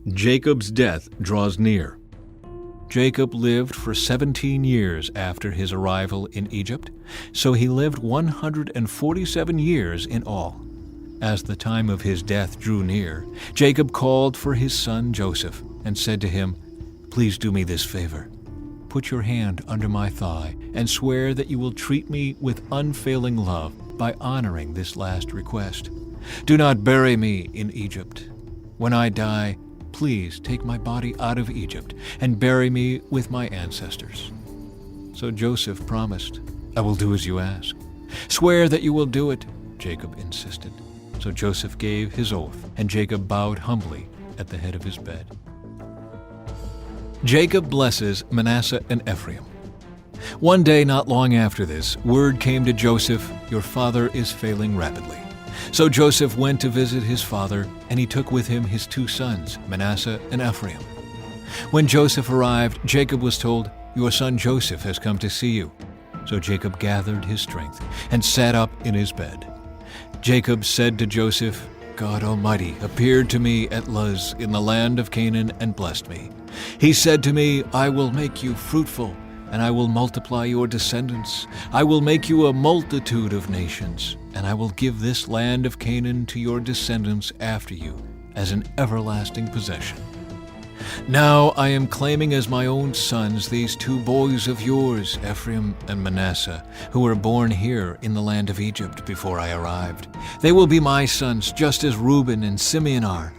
Jacob's death draws near. Jacob lived for 17 years after his arrival in Egypt, so he lived 147 years in all. As the time of his death drew near, Jacob called for his son Joseph and said to him, "Please do me this favor. Put your hand under my thigh and swear that you will treat me with unfailing love by honoring this last request. Do not bury me in Egypt. When I die, please take my body out of Egypt and bury me with my ancestors." So Joseph promised, "I will do as you ask." "Swear that you will do it," Jacob insisted. So Joseph gave his oath, and Jacob bowed humbly at the head of his bed. Jacob blesses Manasseh and Ephraim. One day not long after this, word came to Joseph, "Your father is failing rapidly." So Joseph went to visit his father, and he took with him his two sons, Manasseh and Ephraim. When Joseph arrived, Jacob was told, "Your son Joseph has come to see you." So Jacob gathered his strength and sat up in his bed. Jacob said to Joseph, "God Almighty appeared to me at Luz in the land of Canaan and blessed me. He said to me, 'I will make you fruitful, and I will multiply your descendants. I will make you a multitude of nations, and I will give this land of Canaan to your descendants after you as an everlasting possession.' Now I am claiming as my own sons these two boys of yours, Ephraim and Manasseh, who were born here in the land of Egypt before I arrived. They will be my sons, just as Reuben and Simeon are.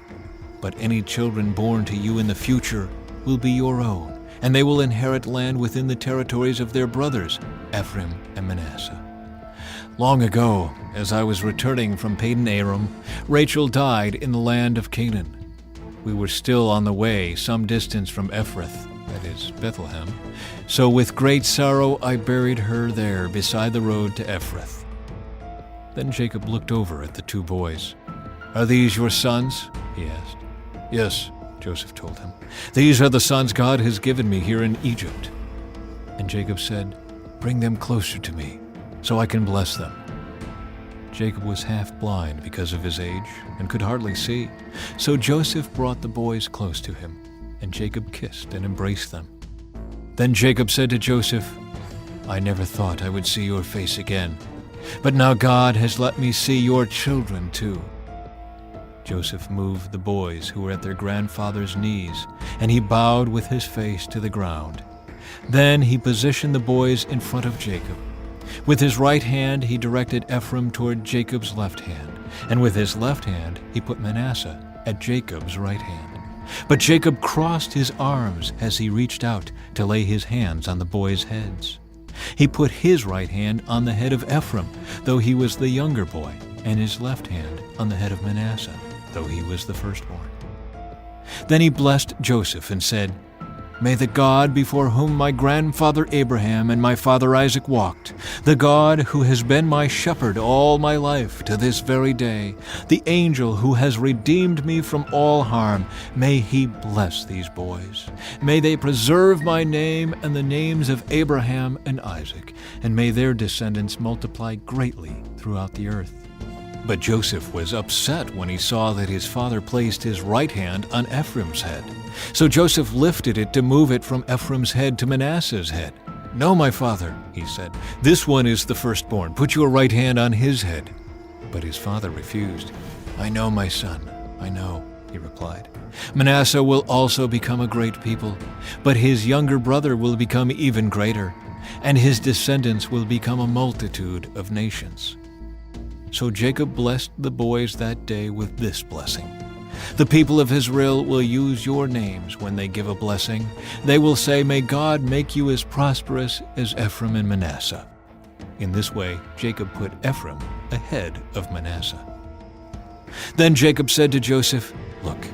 But any children born to you in the future will be your own, and they will inherit land within the territories of their brothers, Ephraim and Manasseh. Long ago, as I was returning from Padan Aram, Rachel died in the land of Canaan. We were still on the way some distance from Ephrath, that is, Bethlehem. So with great sorrow I buried her there beside the road to Ephrath." Then Jacob looked over at the two boys. "Are these your sons?" he asked. "Yes," Joseph told him. "These are the sons God has given me here in Egypt." And Jacob said, "Bring them closer to me, so I can bless them." Jacob was half blind because of his age and could hardly see. So Joseph brought the boys close to him, and Jacob kissed and embraced them. Then Jacob said to Joseph, "I never thought I would see your face again, but now God has let me see your children too." Joseph moved the boys who were at their grandfather's knees, and he bowed with his face to the ground. Then he positioned the boys in front of Jacob. With his right hand he directed Ephraim toward Jacob's left hand, and with his left hand he put Manasseh at Jacob's right hand. But Jacob crossed his arms as he reached out to lay his hands on the boys' heads. He put his right hand on the head of Ephraim, though he was the younger boy, and his left hand on the head of Manasseh, though he was the firstborn. Then he blessed Joseph and said, "May the God before whom my grandfather Abraham and my father Isaac walked, the God who has been my shepherd all my life to this very day, the angel who has redeemed me from all harm, may he bless these boys. May they preserve my name and the names of Abraham and Isaac, and may their descendants multiply greatly throughout the earth." But Joseph was upset when he saw that his father placed his right hand on Ephraim's head. So Joseph lifted it to move it from Ephraim's head to Manasseh's head. "No, my father," he said, "this one is the firstborn. Put your right hand on his head." But his father refused. "I know, my son, I know," he replied. "Manasseh will also become a great people, but his younger brother will become even greater, and his descendants will become a multitude of nations." So Jacob blessed the boys that day with this blessing: "The people of Israel will use your names when they give a blessing. They will say, 'May God make you as prosperous as Ephraim and Manasseh.'" In this way, Jacob put Ephraim ahead of Manasseh. Then Jacob said to Joseph, "Look,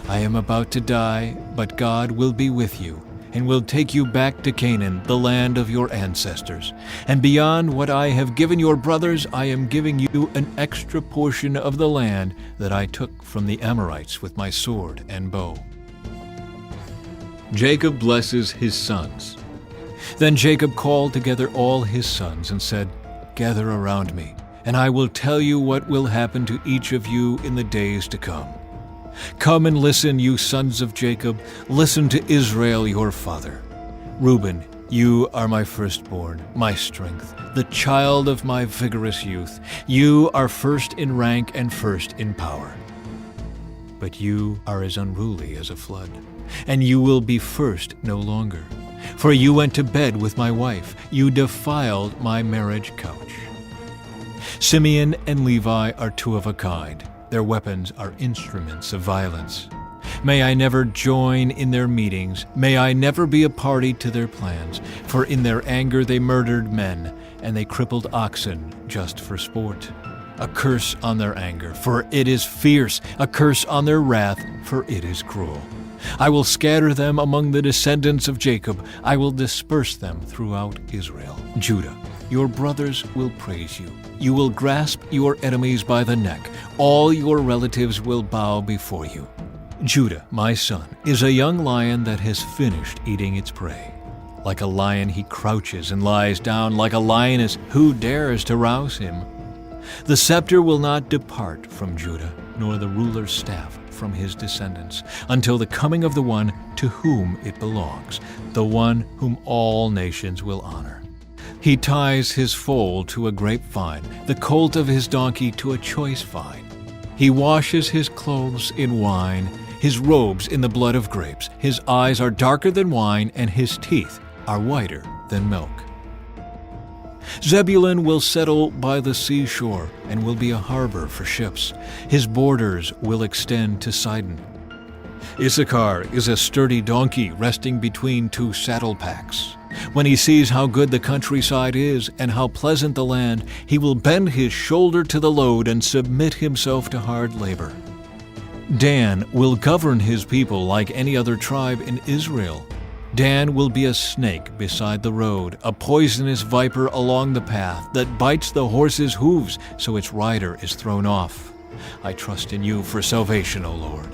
I am about to die, but God will be with you and will take you back to Canaan, the land of your ancestors. And beyond what I have given your brothers, I am giving you an extra portion of the land that I took from the Amorites with my sword and bow." Jacob blesses his sons. Then Jacob called together all his sons and said, "Gather around me, and I will tell you what will happen to each of you in the days to come. Come and listen, you sons of Jacob. Listen to Israel your father. Reuben, you are my firstborn, my strength, the child of my vigorous youth. You are first in rank and first in power. But you are as unruly as a flood, and you will be first no longer. For you went to bed with my wife. You defiled my marriage couch. Simeon and Levi are two of a kind. Their weapons are instruments of violence. May I never join in their meetings. May I never be a party to their plans. For in their anger they murdered men, and they crippled oxen just for sport. A curse on their anger, for it is fierce. A curse on their wrath, for it is cruel. I will scatter them among the descendants of Jacob. I will disperse them throughout Israel. Judah, your brothers will praise you. You will grasp your enemies by the neck. All your relatives will bow before you. Judah, my son, is a young lion that has finished eating its prey. Like a lion he crouches and lies down. Like a lioness, who dares to rouse him? The scepter will not depart from Judah, nor the ruler's staff from his descendants, until the coming of the one to whom it belongs, the one whom all nations will honor. He ties his foal to a grapevine, the colt of his donkey to a choice vine. He washes his clothes in wine, his robes in the blood of grapes. His eyes are darker than wine, and his teeth are whiter than milk. Zebulun will settle by the seashore and will be a harbor for ships. His borders will extend to Sidon. Issachar is a sturdy donkey resting between two saddle packs. When he sees how good the countryside is and how pleasant the land, he will bend his shoulder to the load and submit himself to hard labor. Dan will govern his people like any other tribe in Israel. Dan will be a snake beside the road, a poisonous viper along the path that bites the horse's hooves so its rider is thrown off. I trust in you for salvation, O Lord.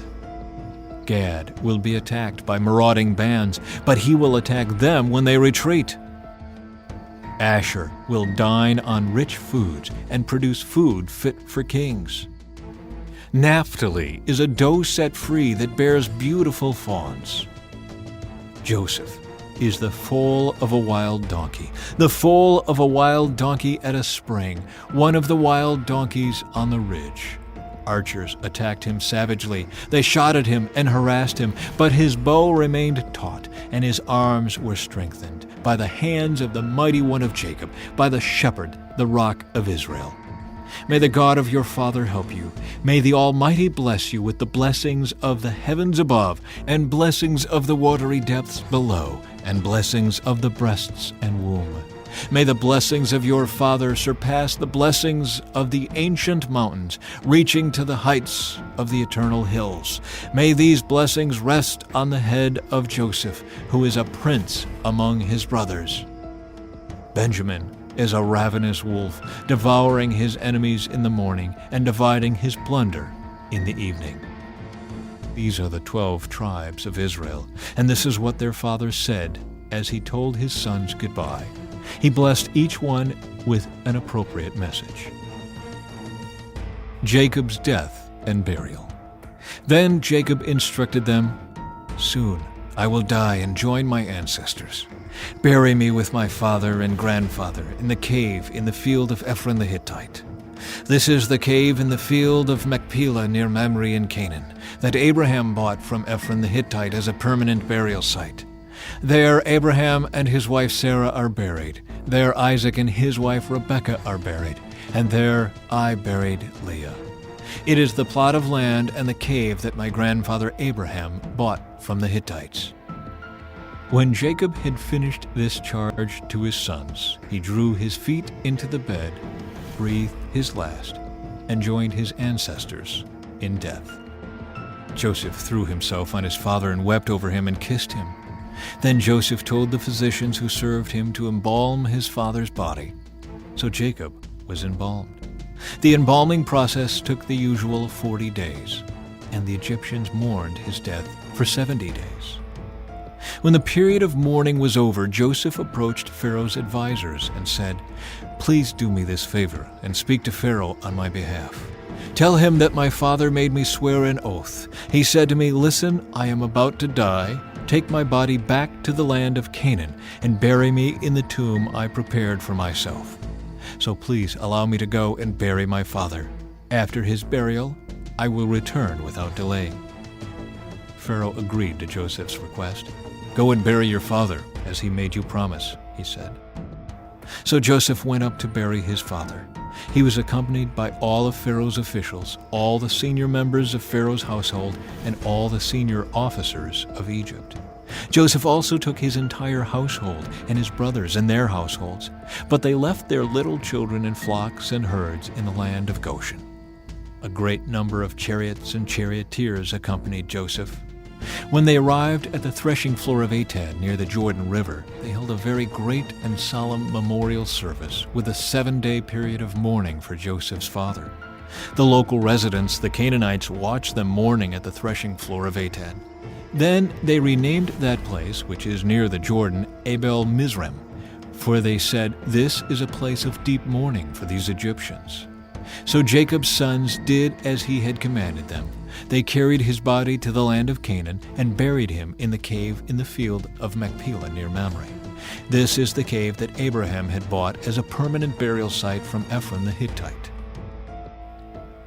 Gad will be attacked by marauding bands, but he will attack them when they retreat. Asher will dine on rich foods and produce food fit for kings. Naphtali is a doe set free that bears beautiful fawns. Joseph is the foal of a wild donkey, the foal of a wild donkey at a spring, one of the wild donkeys on the ridge. Archers attacked him savagely. They shot at him and harassed him, but his bow remained taut, and his arms were strengthened by the hands of the mighty one of Jacob, by the shepherd, the rock of Israel. May the God of your father help you. May the Almighty bless you with the blessings of the heavens above, and blessings of the watery depths below, and blessings of the breasts and womb. May the blessings of your father surpass the blessings of the ancient mountains, reaching to the heights of the eternal hills. May these blessings rest on the head of Joseph, who is a prince among his brothers. Benjamin is a ravenous wolf, devouring his enemies in the morning and dividing his plunder in the evening. These are the 12 tribes of Israel, and this is what their father said as he told his sons goodbye. He blessed each one with an appropriate message. Jacob's death and burial. Then Jacob instructed them, "Soon I will die and join my ancestors. Bury me with my father and grandfather in the cave in the field of Ephron the Hittite. This is the cave in the field of Machpelah near Mamre in Canaan, that Abraham bought from Ephron the Hittite as a permanent burial site. There Abraham and his wife Sarah are buried. There Isaac and his wife Rebekah are buried. And there I buried Leah. It is the plot of land and the cave that my grandfather Abraham bought from the Hittites." When Jacob had finished this charge to his sons, he drew his feet into the bed, breathed his last, and joined his ancestors in death. Joseph threw himself on his father and wept over him and kissed him. Then Joseph told the physicians who served him to embalm his father's body. So Jacob was embalmed. The embalming process took the usual 40 days, and the Egyptians mourned his death for 70 days. When the period of mourning was over, Joseph approached Pharaoh's advisors and said, "Please do me this favor and speak to Pharaoh on my behalf. Tell him that my father made me swear an oath. He said to me, 'Listen, I am about to die. Take my body back to the land of Canaan and bury me in the tomb I prepared for myself. So please allow me to go and bury my father. After his burial, I will return without delay.' Pharaoh agreed to Joseph's request. 'Go and bury your father, as he made you promise,' he said. So Joseph went up to bury his father. He was accompanied by all of Pharaoh's officials, all the senior members of Pharaoh's household, and all the senior officers of Egypt. Joseph also took his entire household and his brothers and their households, but they left their little children in flocks and herds in the land of Goshen. A great number of chariots and charioteers accompanied Joseph. When they arrived at the threshing floor of Atad near the Jordan River, they held a very great and solemn memorial service with a 7-day period of mourning for Joseph's father. The local residents, the Canaanites, watched them mourning at the threshing floor of Atad. Then they renamed that place, which is near the Jordan, Abel Mizraim, for they said, "This is a place of deep mourning for these Egyptians." So Jacob's sons did as he had commanded them. They carried his body to the land of Canaan and buried him in the cave in the field of Machpelah near Mamre. This is the cave that Abraham had bought as a permanent burial site from Ephron the Hittite.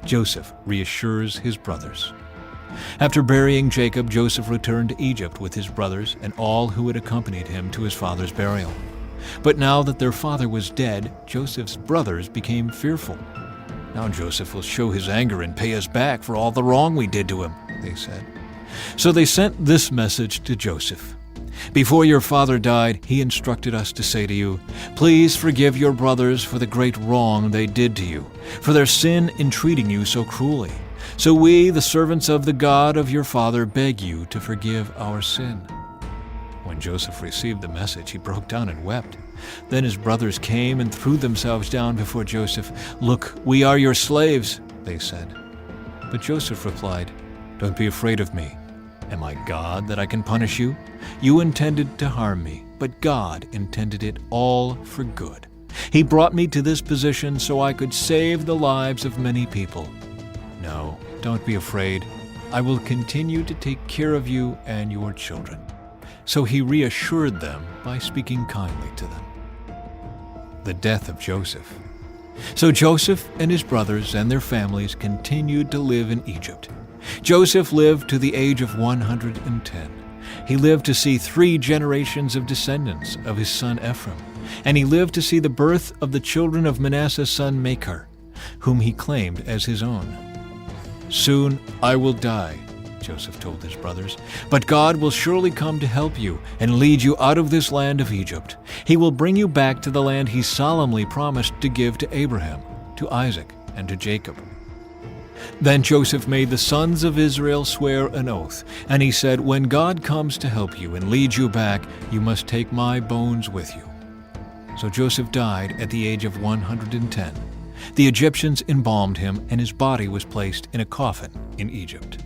Joseph reassures his brothers. After burying Jacob, Joseph returned to Egypt with his brothers and all who had accompanied him to his father's burial. But now that their father was dead, Joseph's brothers became fearful. "Now Joseph will show his anger and pay us back for all the wrong we did to him," they said. So they sent this message to Joseph. "Before your father died, he instructed us to say to you, 'Please forgive your brothers for the great wrong they did to you, for their sin in treating you so cruelly. So we, the servants of the God of your father, beg you to forgive our sin.'" When Joseph received the message, he broke down and wept. Then his brothers came and threw themselves down before Joseph. "Look, we are your slaves," they said. But Joseph replied, "Don't be afraid of me. Am I God that I can punish you? You intended to harm me, but God intended it all for good. He brought me to this position so I could save the lives of many people. No, don't be afraid. I will continue to take care of you and your children." So he reassured them by speaking kindly to them. The death of Joseph. So Joseph and his brothers and their families continued to live in Egypt. Joseph lived to the age of 110. He lived to see 3 generations of descendants of his son Ephraim, and he lived to see the birth of the children of Manasseh's son Machir, whom he claimed as his own. "Soon I will die," Joseph told his brothers, "but God will surely come to help you and lead you out of this land of Egypt. He will bring you back to the land he solemnly promised to give to Abraham, to Isaac, and to Jacob." Then Joseph made the sons of Israel swear an oath, and he said, "When God comes to help you and lead you back, you must take my bones with you." So Joseph died at the age of 110. The Egyptians embalmed him, and his body was placed in a coffin in Egypt.